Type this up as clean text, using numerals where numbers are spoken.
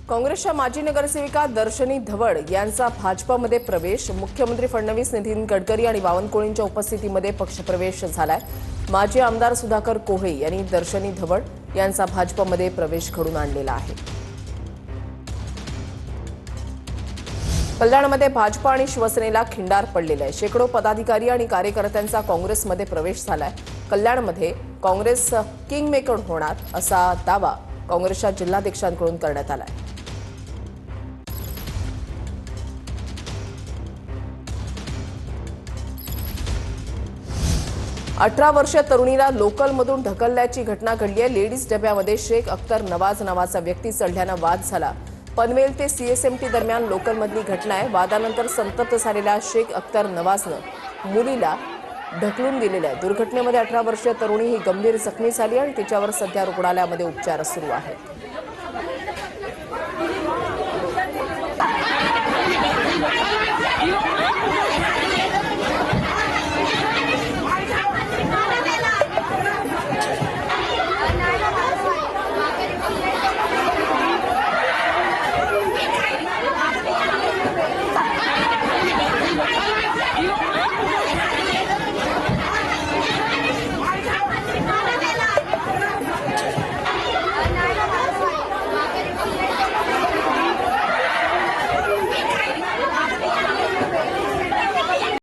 काँग्रेसच्या माजी नगरसेविका दर्शनी धवड यांचा भाजपमध्ये प्रवेश। मुख्यमंत्री फडणवीस, नितीन गडकरी आणि बावनकुळेंच्या उपस्थितीमध्ये पक्षप्रवेश झालाय। माजी आमदार सुधाकर कोहे यांनी दर्शनी धवड यांचा भाजपमध्ये प्रवेश घडून आणलेला आहे। कल्याणमध्ये भाजप आणि शिवसेनेला खिंडार पडलेला आहे। शेकडो पदाधिकारी आणि कार्यकर्त्यांचा काँग्रेसमध्ये प्रवेश झालाय। कल्याणमध्ये काँग्रेस किंगमेकर होणार असा दावा काँग्रेसच्या जिल्हाध्यक्षांकडून करण्यात आलाय। 18 वर्षीय तरुणीला लोकलमधून ढकलल्याची घटना घडली आहे। लेडीज डब्यामध्ये शेख अख्तर नवाज नावाचा व्यक्ती चढल्यानं वाद झाला। पनवेल ते सीएसएमटी दरम्यान लोकलमधली घटना आहे। वादानंतर संतप्त झालेल्या शेख अख्तर नवाजनं मुलीला ढकलून दिलेलं आहे। दुर्घटनेमध्ये 18 वर्षीय तरुणी ही गंभीर जखमी झाली आणि तिच्यावर सध्या रुग्णालयामध्ये उपचार सुरू आहेत।